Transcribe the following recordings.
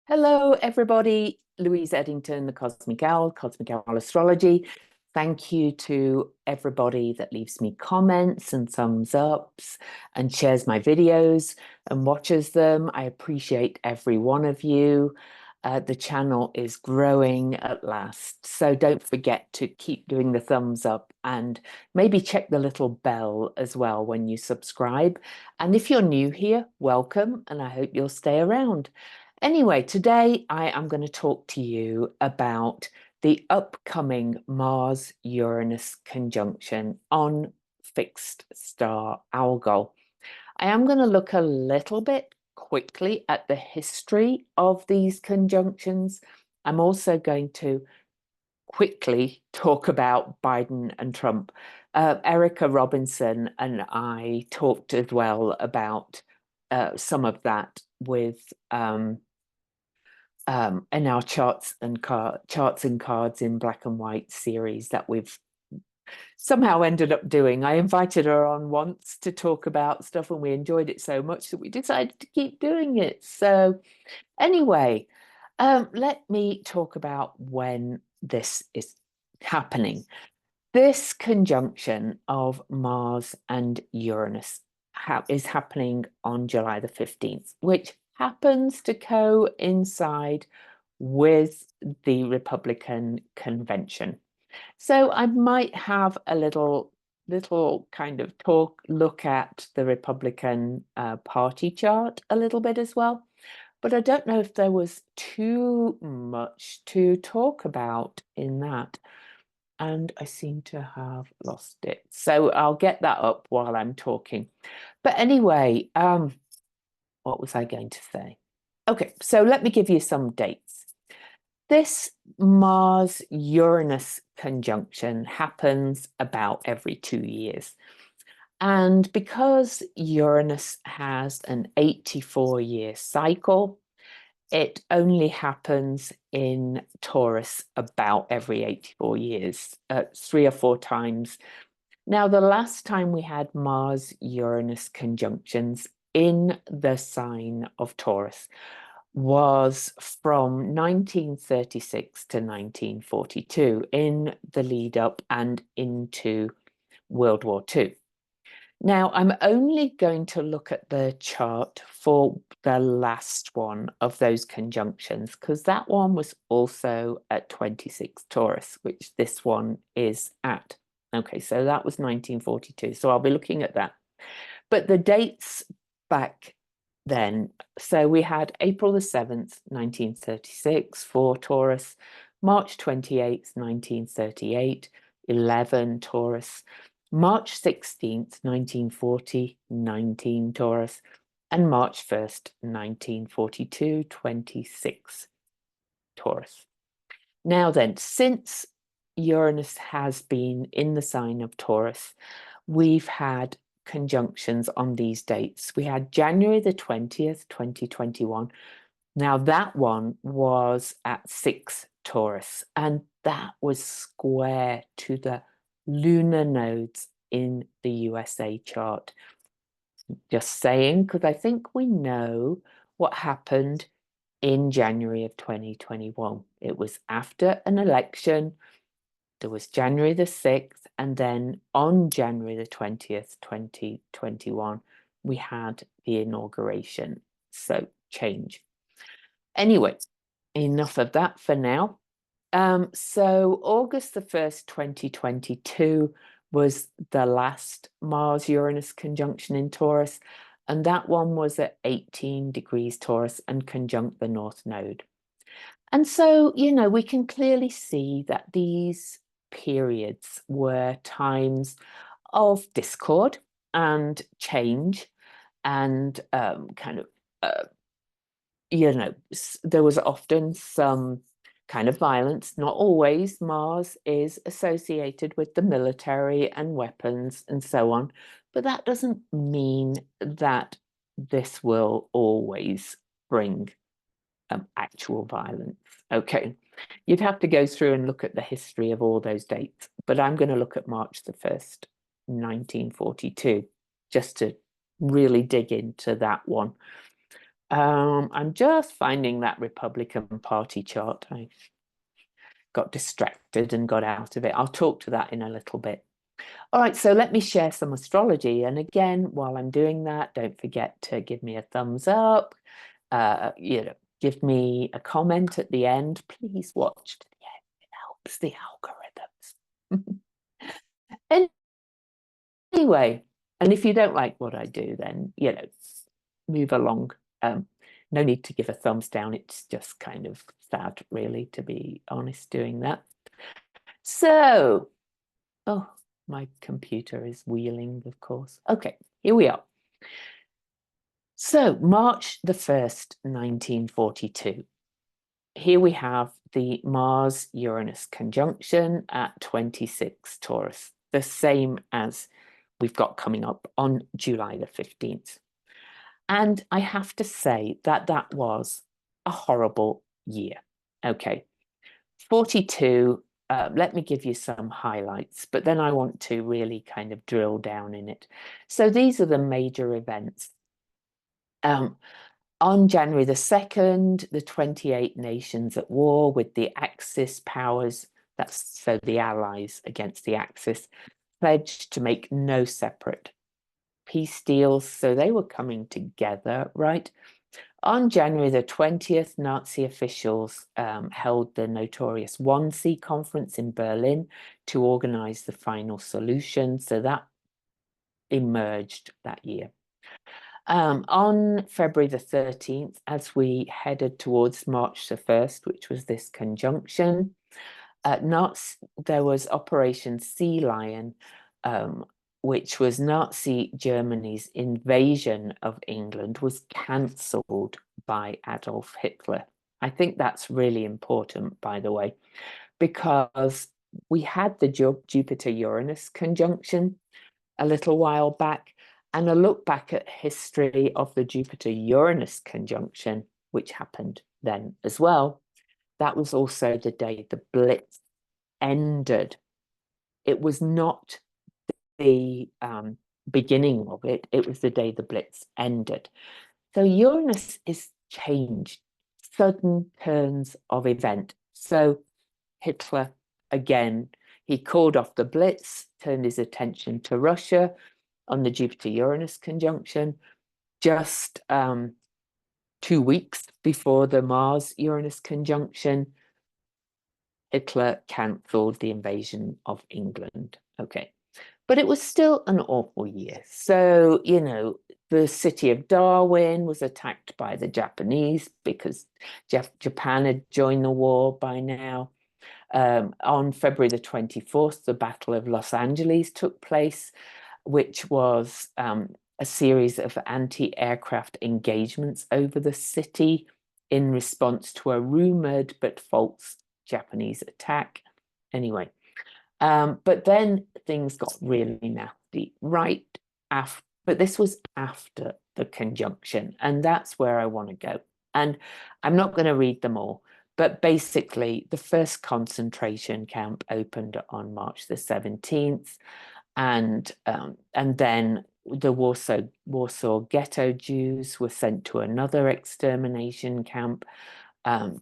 Hello, everybody. Louise Eddington, the Cosmic Owl, Cosmic Owl Astrology. Thank you to everybody that leaves me comments and thumbs ups and shares my videos and watches them. I appreciate every one of you. The channel is growing at last. So don't forget to keep doing the thumbs up and maybe check the little bell as well when you subscribe. And if you're new here, welcome, and I hope you'll stay around. Anyway, today I am going to talk to you about the upcoming Mars-Uranus conjunction on fixed star Algol. I am going to look a little bit quickly at the history of these conjunctions. I'm also going to quickly talk about Biden and Trump. Erica Robinson and I talked as well about some of that with in our charts and cards in black and white series that we've somehow ended up doing. I invited her on once to talk about stuff and we enjoyed it so much that we decided to keep doing it. So anyway, let me talk about when this is happening. This conjunction of Mars and Uranus is happening on July the 15th, which happens to coincide with the Republican convention. So I might have a little kind of look at the Republican Party chart a little bit as well. But I don't know if there was too much to talk about in that. And I seem to have lost it. So I'll get that up while I'm talking. But anyway, what was I going to say? Okay, so let me give you some dates. This Mars-Uranus conjunction happens about every 2 years. And because Uranus has an 84-year cycle, it only happens in Taurus about every 84 years, 3 or 4 times. Now, the last time we had Mars-Uranus conjunctions in the sign of Taurus was from 1936 to 1942 in the lead up and into World War II. Now, I'm only going to look at the chart for the last one of those conjunctions, because that one was also at 26 Taurus, which this one is at. Okay, so that was 1942. So I'll be looking at that. But the dates back then, so we had April the 7th, 1936 for Taurus, March 28th, 1938, 11 Taurus, March 16th, 1940, 19 Taurus, and March 1st, 1942, 26 Taurus. Now then, since Uranus has been in the sign of Taurus, we've had conjunctions on these dates. We had January the 20th, 2021. Now that one was at 6 Taurus, and that was square to the lunar nodes in the USA chart. Just saying, because I think we know what happened in January of 2021. It was after an election. There was January the 6th, and then on January the 20th, 2021, we had the inauguration. So change. Anyway, enough of that for now. So August the 1st, 2022 was the last Mars-Uranus conjunction in Taurus, and that one was at 18 degrees Taurus and conjunct the North Node. And so, you know, we can clearly see that these periods were times of discord and change and you know, there was often some kind of violence. Not always. Mars is associated with the military and weapons and so on, but that doesn't mean that this will always bring actual violence. Okay, you'd have to go through and look at the history of all those dates, but I'm going to look at March the 1st, 1942, just to really dig into that one. I'm just finding that Republican Party chart. I got distracted and got out of it. I'll talk to that in a little bit. All right, so let me share some astrology. And again, while I'm doing that, don't forget to give me a thumbs up. Give me a comment at the end. Please watch to the end. It helps the algorithms. Anyway, and if you don't like what I do, then, move along. No need to give a thumbs down. It's just kind of sad, really, to be honest, doing that. So, oh, my computer is wheeling, of course. Okay, here we are. So, March the 1st, 1942. Here we have the Mars-Uranus conjunction at 26 Taurus, the same as we've got coming up on July the 15th. And I have to say that that was a horrible year. Okay, 42, let me give you some highlights, but then I want to really kind of drill down in it. So these are the major events. On January the 2nd, the 28 nations at war with the Axis powers, that's so the Allies against the Axis, pledged to make no separate peace deals. So they were coming together, right? On January the 20th, Nazi officials held the notorious Wannsee Conference in Berlin to organize the final solution. So that emerged that year. On February the 13th, as we headed towards March the 1st, which was this conjunction, there was Operation Sea Lion, which was Nazi Germany's invasion of England, was cancelled by Adolf Hitler. I think that's really important, by the way, because we had the Jupiter-Uranus conjunction a little while back, and a look back at history of the Jupiter-Uranus conjunction, which happened then as well. That was also the day the Blitz ended. It was not the beginning of it. It was the day the Blitz ended. So Uranus is changed, sudden turns of event. So Hitler, again, he called off the Blitz, turned his attention to Russia on the Jupiter-Uranus conjunction. Just 2 weeks before the Mars-Uranus conjunction, Hitler cancelled the invasion of England. Okay. But it was still an awful year. So, the city of Darwin was attacked by the Japanese because Japan had joined the war by now. On February the 24th, the Battle of Los Angeles took place, which was a series of anti-aircraft engagements over the city in response to a rumored but false Japanese attack. Anyway, but then things got really nasty right after, but this was after the conjunction, and that's where I want to go. And I'm not going to read them all, but basically the first concentration camp opened on March the 17th, and then the Warsaw Ghetto Jews were sent to another extermination camp.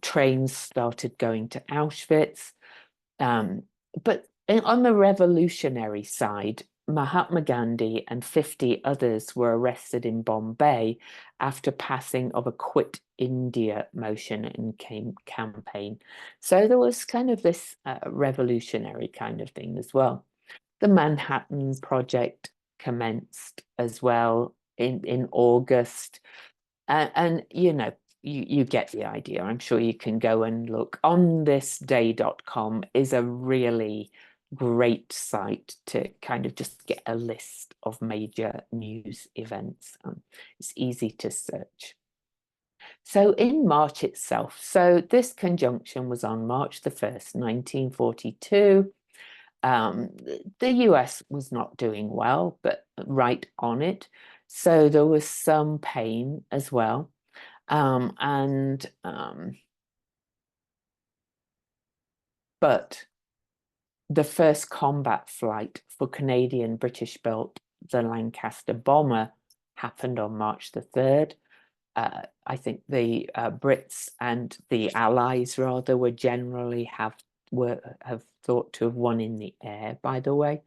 Trains started going to Auschwitz. But on the revolutionary side, Mahatma Gandhi and 50 others were arrested in Bombay after passing of a Quit India motion and campaign. So there was kind of this revolutionary kind of thing as well. The Manhattan Project commenced as well in August. And you get the idea. I'm sure you can go and look. OnThisDay.com is a really great site to kind of just get a list of major news events. It's easy to search. So in March itself, so this conjunction was on March the 1st, 1942. The US was not doing well, but right on it. So there was some pain as well. But the first combat flight for Canadian British built the Lancaster bomber happened on March the 3rd. I think the Brits and the Allies rather were generally have thought to have won in the air, by the way.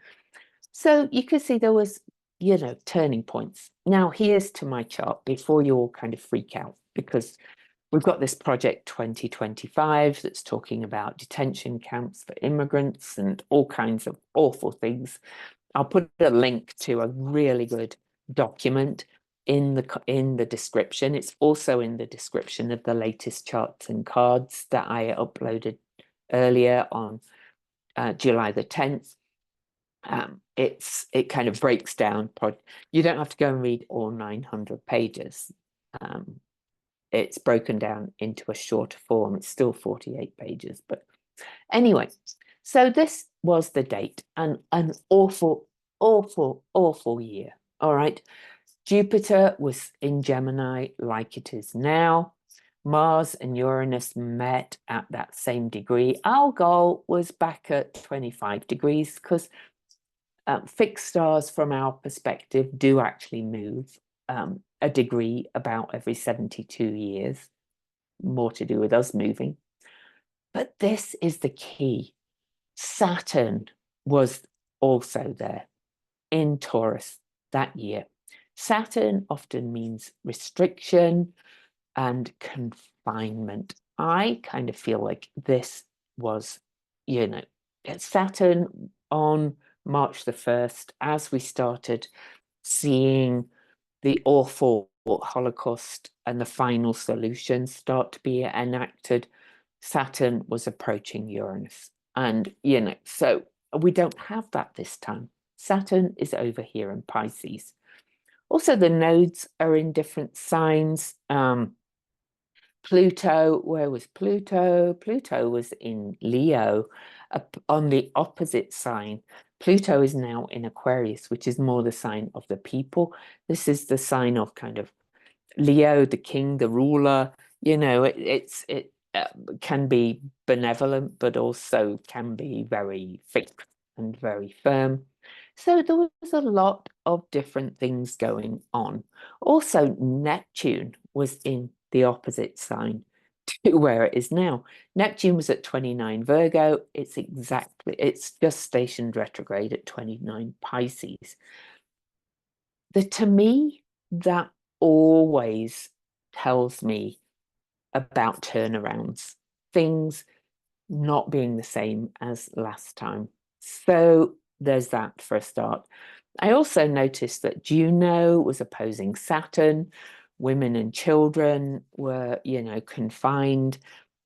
So you could see there was, you know, turning points. Now here's to my chart before you all kind of freak out, because we've got this project 2025 that's talking about detention camps for immigrants and all kinds of awful things. I'll put a link to a really good document in the description. It's also in the description of the latest charts and cards that I uploaded earlier on July the 10th. It kind of breaks down. You don't have to go and read all 900 pages. It's broken down into a shorter form. It's still 48 pages, but anyway, so this was the date, and an awful, awful, awful year. All right. Jupiter was in Gemini like it is now. Mars and Uranus met at that same degree. Algol was back at 25 degrees because fixed stars from our perspective do actually move a degree about every 72 years, more to do with us moving. But this is the key. Saturn was also there in Taurus that year. Saturn often means restriction and confinement. I kind of feel like this was, you know, Saturn on March the 1st, as we started seeing the awful Holocaust and the final solution start to be enacted, Saturn was approaching Uranus. And, you know, so we don't have that this time. Saturn is over here in Pisces. Also, the nodes are in different signs. Pluto, where was Pluto? Pluto was in Leo, on the opposite sign. Pluto is now in Aquarius, which is more the sign of the people. This is the sign of kind of Leo, the king, the ruler. You know, it can be benevolent, but also can be very fixed and very firm. So there was a lot of different things going on. Also, Neptune was in the opposite sign to where it is now. Neptune was at 29 Virgo. It's just stationed retrograde at 29 Pisces. To me, that always tells me about turnarounds, things not being the same as last time. So there's that for a start. I also noticed that Juno was opposing Saturn. Women and children were, you know, confined,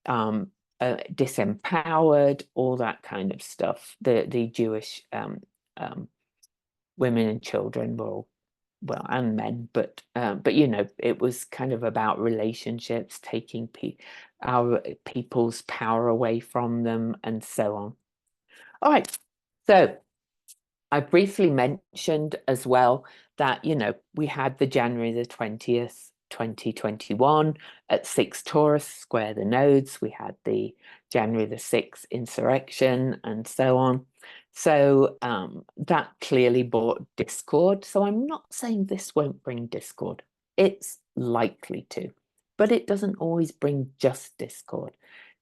disempowered, all that kind of stuff. The Jewish women and children were all, well, and men, but you know, it was kind of about relationships, taking our people's power away from them, and so on. All right, so I briefly mentioned as well that, you know, we had the January the 20th, 2021 at 6 Taurus, square the nodes. We had the January the 6th insurrection and so on. So that clearly brought discord. So I'm not saying this won't bring discord. It's likely to, but it doesn't always bring just discord,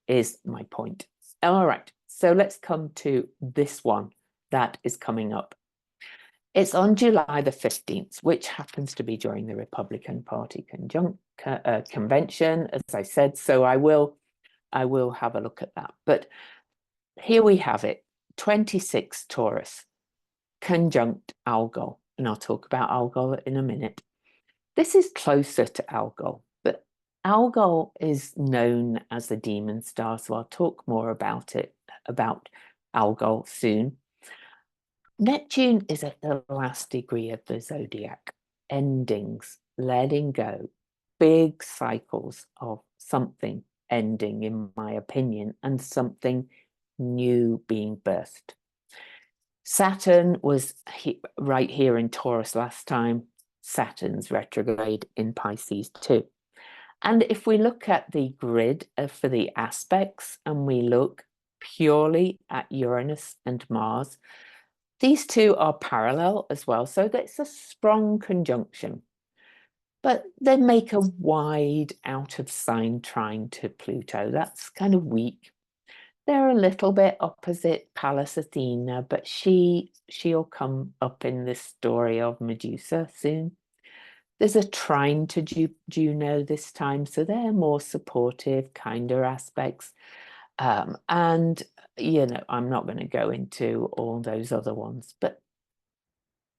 is my point. All right, so let's come to this one that is coming up. It's on July the 15th, which happens to be during the Republican Party convention, as I said. So I will have a look at that. But here we have it, 26 Taurus, conjunct Algol. And I'll talk about Algol in a minute. This is closer to Algol, but Algol is known as the demon star. So I'll talk more about Algol soon. Neptune is at the last degree of the zodiac, endings, letting go, big cycles of something ending, in my opinion, and something new being birthed. Saturn was right here in Taurus last time. Saturn's retrograde in Pisces too. And if we look at the grid for the aspects and we look purely at Uranus and Mars, these two are parallel as well, so that's a strong conjunction. but they make a wide out of sign trine to Pluto. That's kind of weak. They're a little bit opposite Pallas Athena, but she'll come up in this story of Medusa soon. There's a trine to Juno this time, so they're more supportive, kinder aspects. And, I'm not going to go into all those other ones, but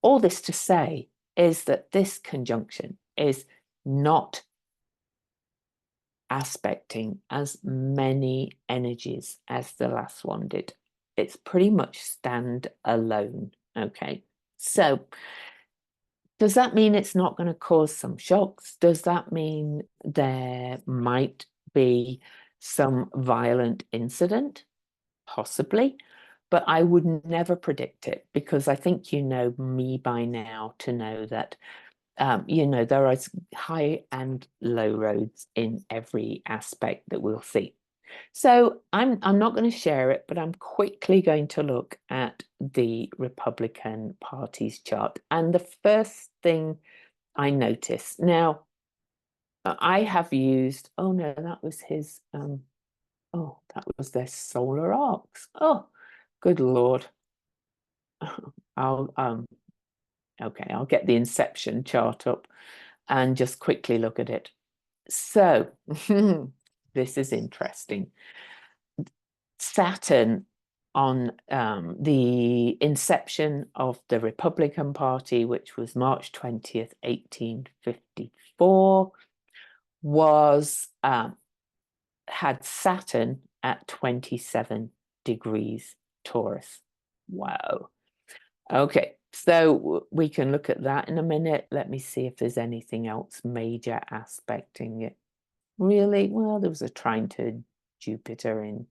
all this to say is that this conjunction is not aspecting as many energies as the last one did. It's pretty much stand alone. Okay. So does that mean it's not going to cause some shocks? Does that mean there might be some violent incident? Possibly, but I would never predict it because I think you know me by now to know that there are high and low roads in every aspect that we'll see. So I'm not going to share it, but I'm quickly going to look at the Republican Party's chart. And the first thing I noticed, now I have used, oh no, that was his, that was their solar arcs. Oh, good Lord. I'll I'll get the inception chart up and just quickly look at it. So this is interesting. Saturn on the inception of the Republican Party, which was March 20th, 1854, was had Saturn at 27 degrees Taurus. Wow. Okay, so we can look at that in a minute. Let me see if there's anything else major aspecting it. Really? Well, there was a trine to Jupiter in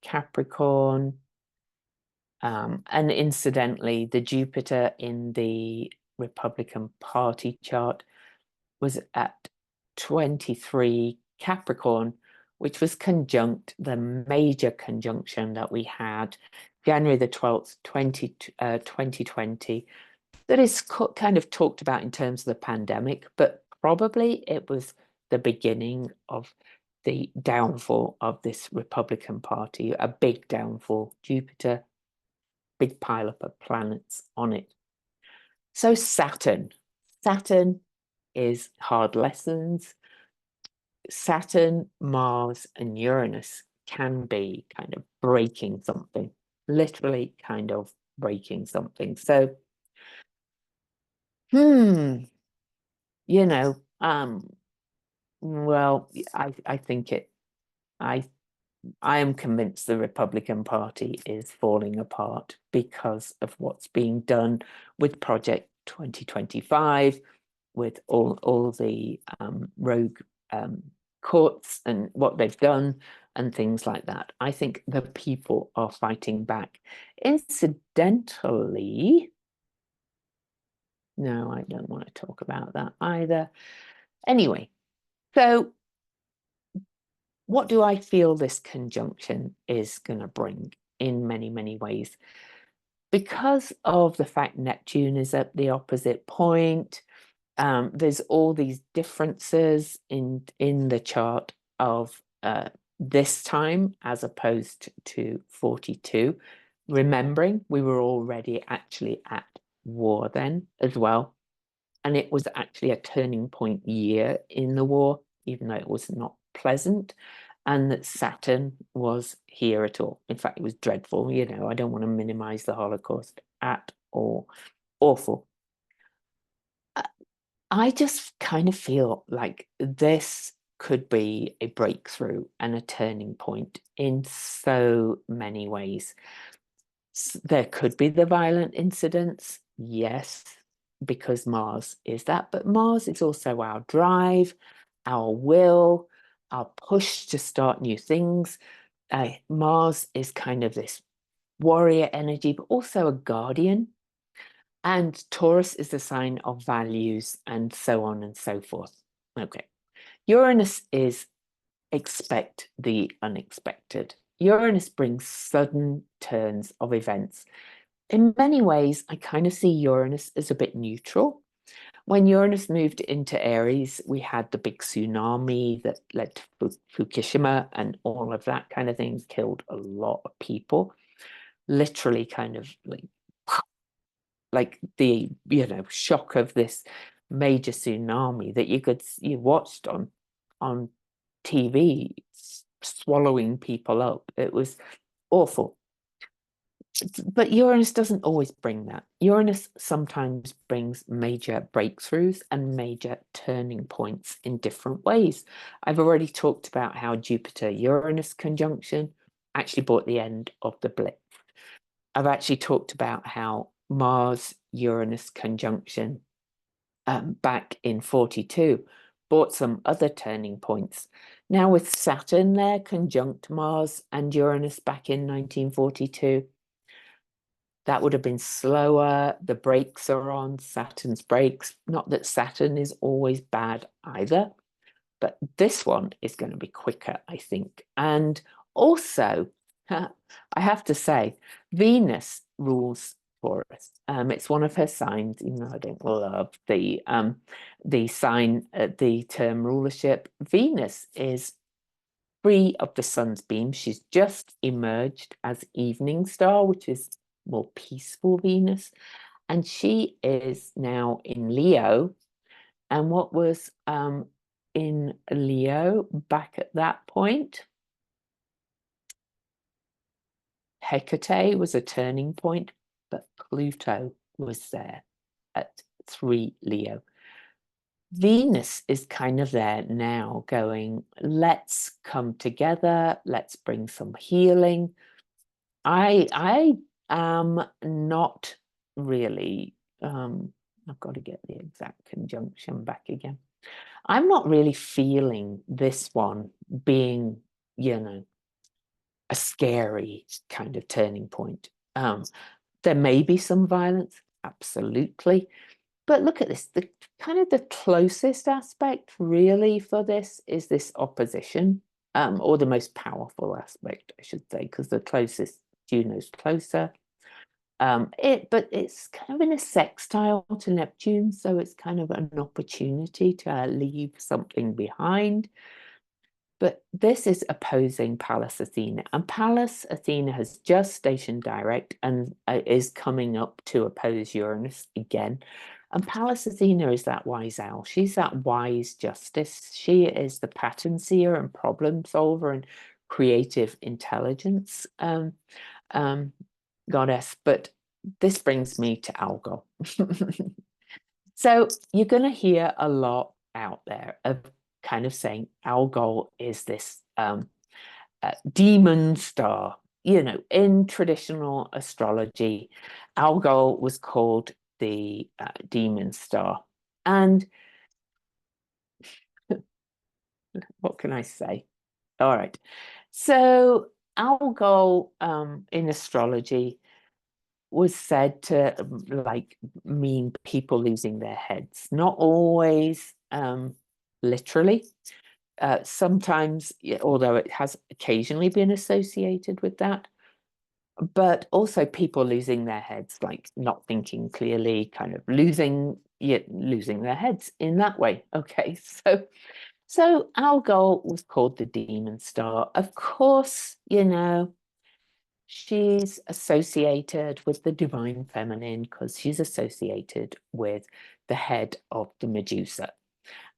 Capricorn. And incidentally, the Jupiter in the Republican Party chart was at 23 Capricorn, which was conjunct the major conjunction that we had January the 12th, 2020, that is kind of talked about in terms of the pandemic, but probably it was the beginning of the downfall of this Republican Party, a big downfall. Jupiter, big pile up of planets on it. So Saturn is hard lessons. Saturn, Mars, and Uranus can be kind of breaking something, literally kind of breaking something. So, well, I think I am convinced the Republican Party is falling apart because of what's being done with Project 2025, with all the rogue courts and what they've done and things like that. I think the people are fighting back. Incidentally, no, I don't want to talk about that either. Anyway, so what do I feel this conjunction is going to bring in many, many ways? Because of the fact Neptune is at the opposite point, there's all these differences in the chart of this time as opposed to 42. Remembering we were already actually at war then as well. And it was actually a turning point year in the war, even though it was not pleasant. And that Saturn was here at all. In fact, it was dreadful. I don't want to minimize the Holocaust at all. Awful. I just kind of feel like this could be a breakthrough and a turning point in so many ways. There could be the violent incidents, yes, because Mars is that, but Mars is also our drive, our will, our push to start new things. Mars is kind of this warrior energy, but also a guardian. And Taurus is the sign of values and so on and so forth. Okay. Uranus is expect the unexpected. Uranus brings sudden turns of events. In many ways, I kind of see Uranus as a bit neutral, when Uranus moved into Aries, we had the big tsunami that led to Fukushima and all of that kind of thing, killed a lot of people. Literally kind of like the, shock of this major tsunami that you watched on TV swallowing people up. It was awful. But Uranus doesn't always bring that. Uranus sometimes brings major breakthroughs and major turning points in different ways. I've already talked about how Jupiter-Uranus conjunction actually brought the end of the blip. I've actually talked about how Mars-Uranus conjunction back in 42 brought some other turning points. Now with Saturn there conjunct Mars and Uranus back in 1942, that would have been slower. The brakes are on, Saturn's brakes. Not that Saturn is always bad either, but this one is going to be quicker, I think. And also, I have to say, Venus rules Taurus. It's one of her signs, even though I don't love the sign, the term rulership. Venus is free of the sun's beam. She's just emerged as evening star, which is more peaceful Venus, and she is now in Leo. And what was in Leo back at that point? Hecate was a turning point, but Pluto was there at 3 Leo. Venus is kind of there now going, let's come together, let's bring some healing. I am not really, I've got to get the exact conjunction back again. I'm not really feeling this one being, a scary kind of turning point. There may be some violence, absolutely. But look at this, the kind of the closest aspect really for this is this opposition, or the most powerful aspect, I should say, because the closest, Juno's closer. But it's kind of in a sextile to Neptune, so it's kind of an opportunity to leave something behind. But this is opposing Pallas Athena, and Pallas Athena has just stationed direct and is coming up to oppose Uranus again. And Pallas Athena is that wise owl. She's that wise justice. She is the pattern seer and problem solver and creative intelligence goddess. But this brings me to Algol. So you're going to hear a lot out there of kind of saying Algol is this demon star. In traditional astrology, Algol was called the demon star. And what can I say? All right. So Algol in astrology was said to mean people losing their heads, not always literally. Sometimes, although it has occasionally been associated with that, but also people losing their heads, like not thinking clearly, kind of losing their heads in that way. Okay, so Algol was called the demon star. Of course, she's associated with the divine feminine because she's associated with the head of the Medusa.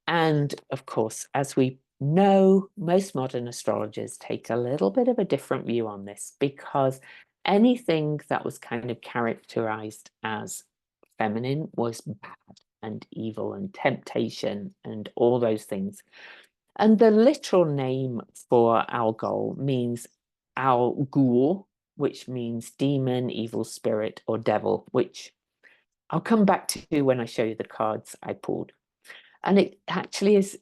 And of course, as we know, most modern astrologers take a little bit of a different view on this, because anything that was kind of characterized as feminine was bad and evil and temptation and all those things. And the literal name for Algol means Algol, which means demon, evil spirit, or devil, which I'll come back to when I show you the cards I pulled. And it actually is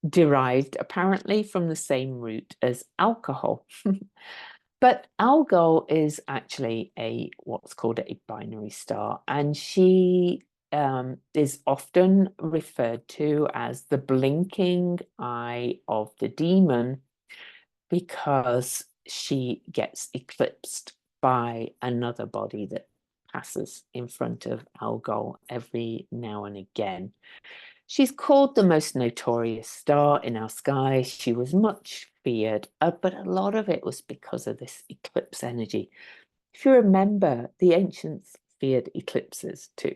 derived apparently from the same root as alcohol. But Algol is actually what's called a binary star, and she is often referred to as the blinking eye of the demon, because she gets eclipsed by another body that passes in front of Algol every now and again. She's called the most notorious star in our sky. She was much feared, but a lot of it was because of this eclipse energy. If you remember, the ancients feared eclipses too,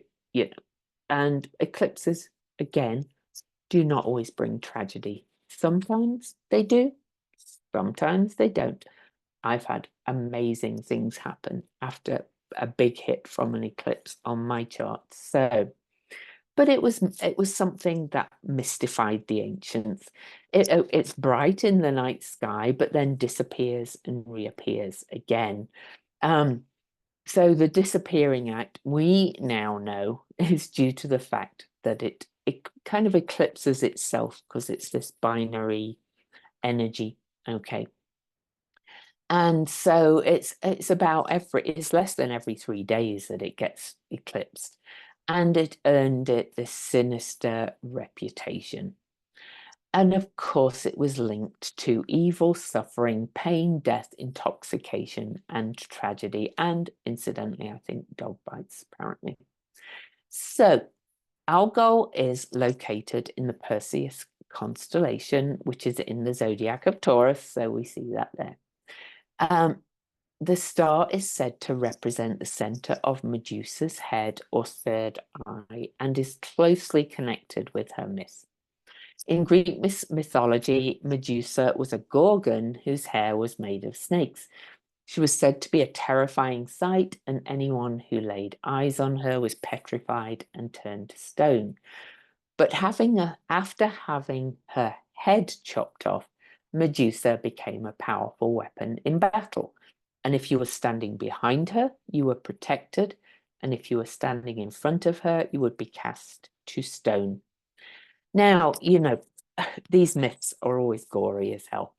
and eclipses, again, do not always bring tragedy. Sometimes they do, sometimes they don't. I've had amazing things happen after a big hit from an eclipse on my chart. But it was something that mystified the ancients. It's bright in the night sky, but then disappears and reappears again. So the disappearing act, we now know, is due to the fact that it kind of eclipses itself because it's this binary energy. Okay. And so it's less than every 3 days that it gets eclipsed. And it earned it this sinister reputation. And of course, it was linked to evil, suffering, pain, death, intoxication, and tragedy. And incidentally, I think dog bites, apparently. So Algol is located in the Perseus constellation, which is in the zodiac of Taurus. So we see that there. The star is said to represent the center of Medusa's head or third eye and is closely connected with her myth. In Greek mythology, Medusa was a gorgon whose hair was made of snakes. She was said to be a terrifying sight, and anyone who laid eyes on her was petrified and turned to stone. But after having her head chopped off, Medusa became a powerful weapon in battle. And if you were standing behind her, you were protected. And if you were standing in front of her, you would be cast to stone. Now, these myths are always gory as hell.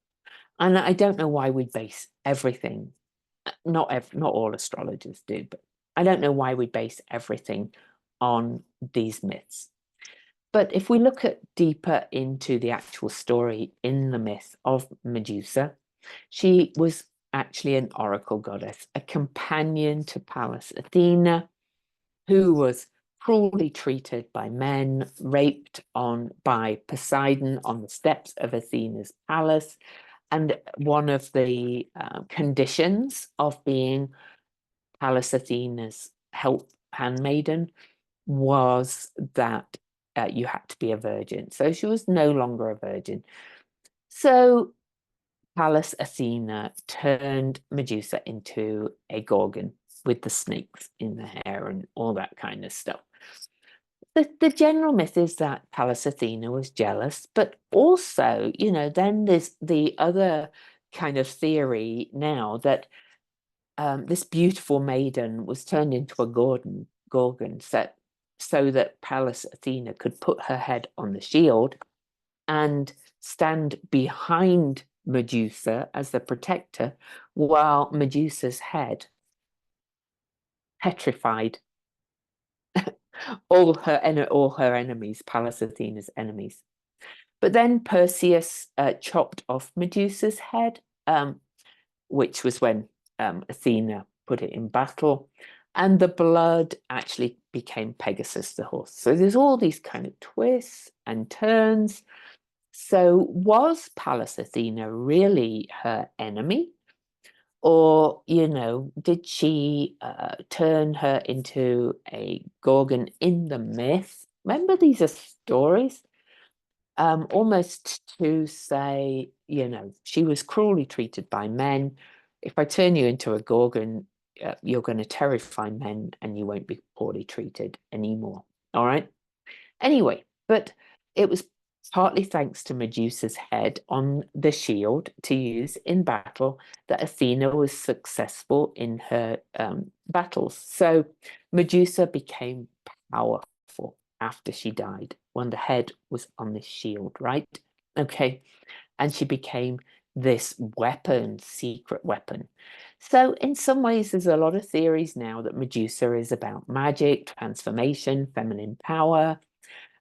And I don't know why we base everything, not all astrologers do, but I don't know why we base everything on these myths. But if we look deeper into the actual story in the myth of Medusa, she was actually an oracle goddess, a companion to Pallas Athena, who was cruelly treated by men, raped by Poseidon on the steps of Athena's palace. And one of the conditions of being Pallas Athena's handmaiden was that you had to be a virgin. So she was no longer a virgin. So Pallas Athena turned Medusa into a gorgon with the snakes in the hair and all that kind of stuff. The general myth is that Pallas Athena was jealous, but also, then there's the other kind of theory now that this beautiful maiden was turned into a gorgon so that Pallas Athena could put her head on the shield and stand behind Medusa as the protector, while Medusa's head petrified all her enemies, Pallas Athena's enemies. But then Perseus chopped off Medusa's head, which was when Athena put it in battle, and the blood actually became Pegasus the horse. So there's all these kind of twists and turns. So was Pallas Athena really her enemy? Or, did she turn her into a gorgon in the myth? Remember, these are stories. Almost to say, she was cruelly treated by men. If I turn you into a gorgon, you're going to terrify men and you won't be poorly treated anymore. All right. Anyway, but it was partly thanks to Medusa's head on the shield to use in battle that Athena was successful in her battles. So Medusa became powerful after she died when the head was on the shield, right? Okay. And she became this weapon, secret weapon. So in some ways, there's a lot of theories now that Medusa is about magic, transformation, feminine power.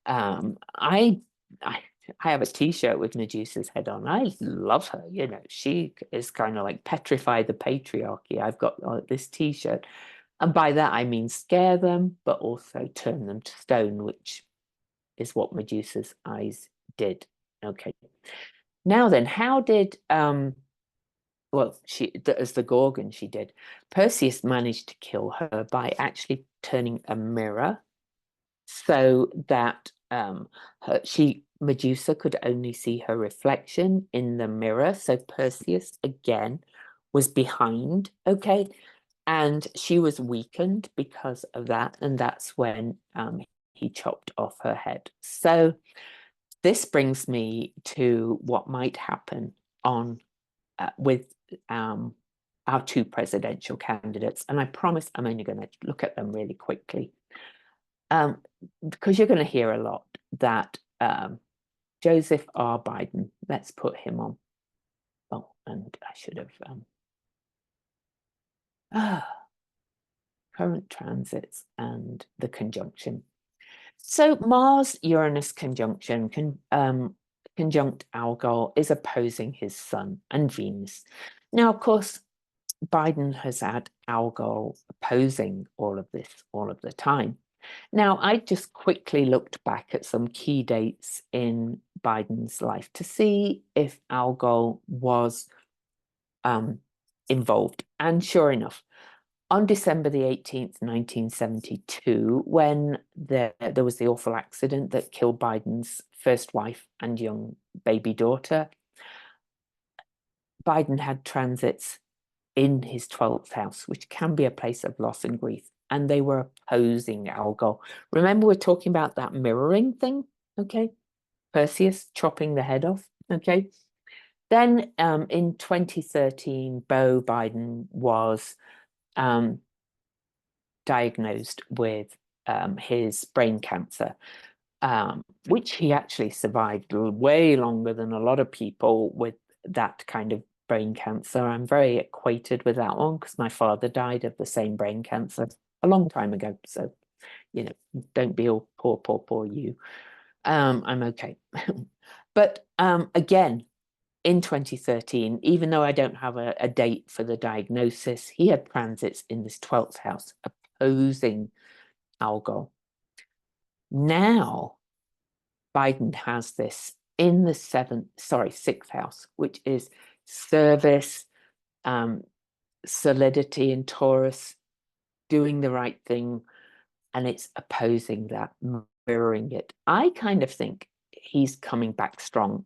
I have a t-shirt with Medusa's head on. I love her. She is kind of like petrify the patriarchy. I've got this t-shirt. And by that, I mean scare them, but also turn them to stone, which is what Medusa's eyes did. Okay. Now then, how did, well, as the Gorgon she did, Perseus managed to kill her by actually turning a mirror so that Medusa could only see her reflection in the mirror. So Perseus again was behind, okay, and she was weakened because of that, and that's when he chopped off her head. So this brings me to what might happen on with our two presidential candidates, and I promise I'm only going to look at them really quickly. Because you're going to hear a lot that Joseph R. Biden, let's put him on. Oh, and I should have current transits and the conjunction. So Mars-Uranus conjunction conjunct Algol is opposing his Sun and Venus. Now, of course, Biden has had Algol opposing all of this all of the time. Now, I just quickly looked back at some key dates in Biden's life to see if Algol was involved. And sure enough, on December the 18th, 1972, when there was the awful accident that killed Biden's first wife and young baby daughter, Biden had transits in his 12th house, which can be a place of loss and grief. And they were opposing Algol. Remember, we're talking about that mirroring thing, okay? Perseus chopping the head off, okay? Then in 2013, Beau Biden was diagnosed with his brain cancer, which he actually survived way longer than a lot of people with that kind of brain cancer. I'm very acquainted with that one because my father died of the same brain cancer a long time ago. So, you know, don't be all poor you. I'm okay. But again, in 2013, even though I don't have a date for the diagnosis, he had transits in this 12th house opposing Algol. Now, Biden has this in the sixth house, which is service, solidity in Taurus, doing the right thing, and it's opposing that, mirroring it. I kind of think he's coming back strong.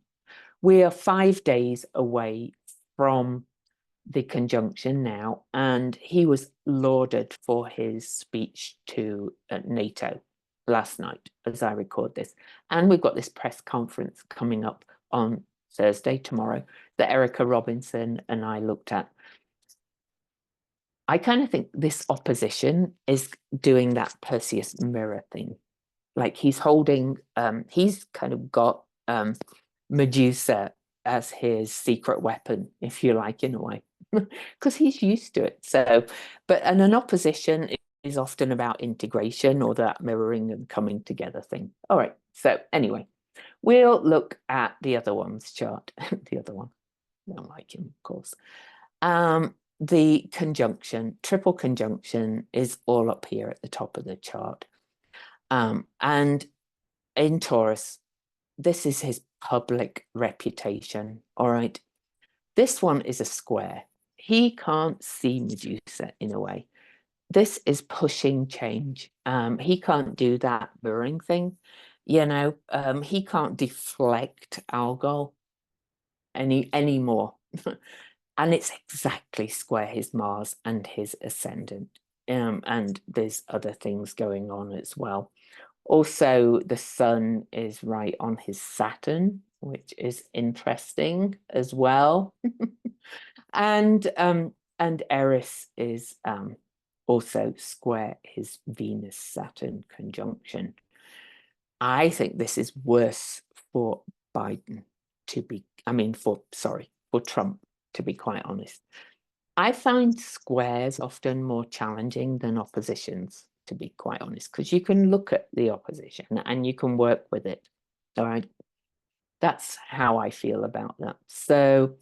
We are 5 days away from the conjunction now, and he was lauded for his speech to NATO last night as I record this. And we've got this press conference coming up on Thursday, tomorrow, that Erica Robinson and I looked at. I kind of think this opposition is doing that Perseus mirror thing. Like he's holding, he's kind of got Medusa as his secret weapon, if you like, in a way, because he's used to it. So, but an opposition is often about integration or that mirroring and coming together thing. All right. So anyway, we'll look at the other one's chart. The other one, I don't like him, of course. The conjunction, triple conjunction, is all up here at the top of the chart. And in Taurus, this is his public reputation, all right? This one is a square. He can't see Medusa in a way. This is pushing change. He can't do that mirroring thing, you know. He can't deflect Algol anymore. And it's exactly square his Mars and his ascendant. And there's other things going on as well. Also, the Sun is right on his Saturn, which is interesting as well. And Eris is also square his Venus-Saturn conjunction. I think this is worse for Biden to be, for Trump, to be quite honest. I find squares often more challenging than oppositions, to be quite honest, because you can look at the opposition and you can work with it. All right. That's how I feel about that. So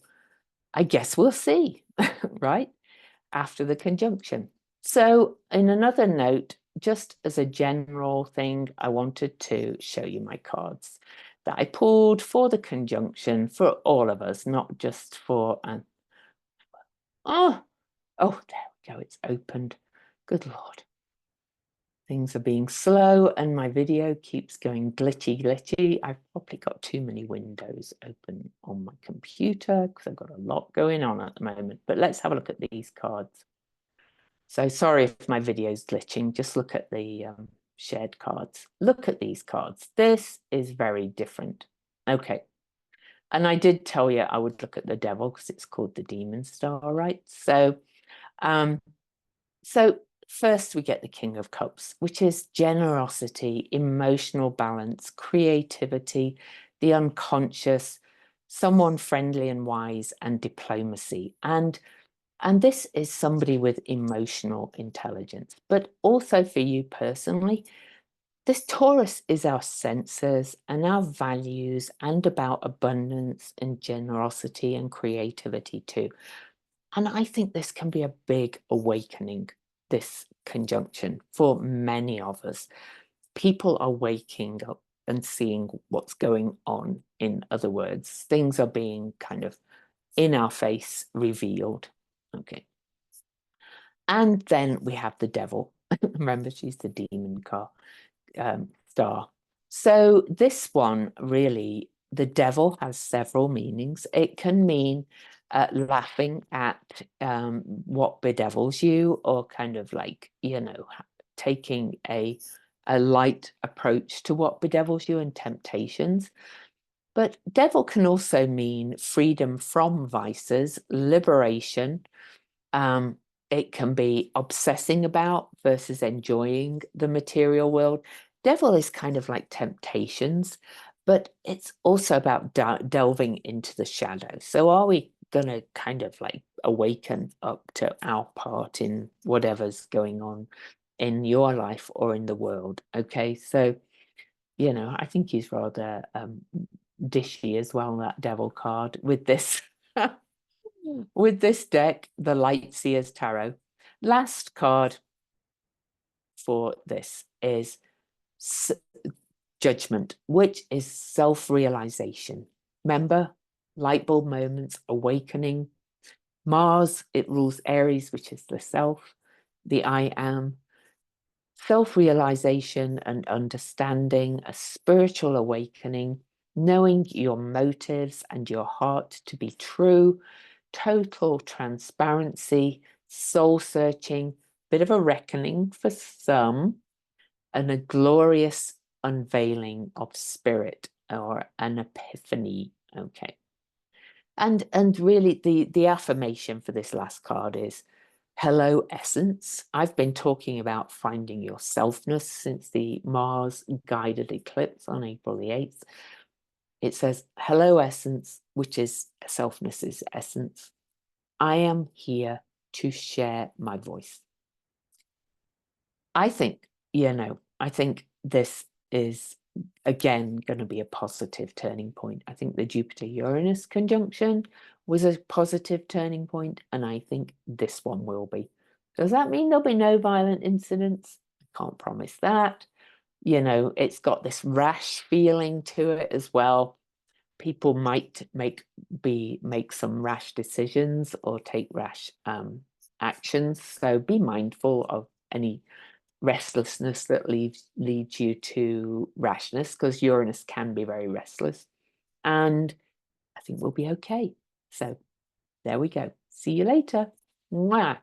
I guess we'll see, right? After the conjunction. So in another note, just as a general thing, I wanted to show you my cards that I pulled for the conjunction for all of us, not just for oh, there we go, it's opened. Good Lord. Things are being slow and my video keeps going glitchy. I've probably got too many windows open on my computer because I've got a lot going on at the moment. But let's have a look at these cards. So sorry if my video is glitching. Just look at the shared cards. Look at these cards. This is very different. Okay. And I did tell you I would look at the devil because it's called the demon star, right? So first we get the King of Cups, which is generosity, emotional balance, creativity, the unconscious, someone friendly and wise, and diplomacy. And this is somebody with emotional intelligence. But also for you personally, this Taurus is our senses and our values and about abundance and generosity and creativity too. And I think this can be a big awakening, this conjunction, for many of us. People are waking up and seeing what's going on. In other words, things are being kind of in our face revealed. Okay. And then we have the devil. Remember, she's the demon star. So this one really, the devil has several meanings. It can mean laughing at what bedevils you, or kind of like, taking a light approach to what bedevils you and temptations. But devil can also mean freedom from vices, liberation. It can be obsessing about versus enjoying the material world. Devil is kind of like temptations, but it's also about delving into the shadow. So are we going to kind of like awaken up to our part in whatever's going on in your life or in the world? Okay, so, I think he's rather dishy as well, that devil card with this. With this deck, the Lightseer's Tarot. Last card for this is Judgment, which is self-realization. Remember, light bulb moments, awakening. Mars, it rules Aries, which is the self, the I am. Self-realization and understanding, a spiritual awakening, knowing your motives and your heart to be true, total transparency, soul searching, bit of a reckoning for some, and a glorious unveiling of spirit or an epiphany. Okay. And really the affirmation for this last card is hello essence. I've been talking about finding your selfness since the Mars guided eclipse on April the 8th. It says hello essence, which is selfness is essence. I am here to share my voice. I think, I think this is again going to be a positive turning point. I think the Jupiter-Uranus conjunction was a positive turning point, and I think this one will be. Does that mean there'll be no violent incidents? I can't promise that. It's got this rash feeling to it as well. People might make some rash decisions or take rash actions. So be mindful of any restlessness that leads you to rashness, because Uranus can be very restless. And I think we'll be okay. So there we go. See you later. Mwah.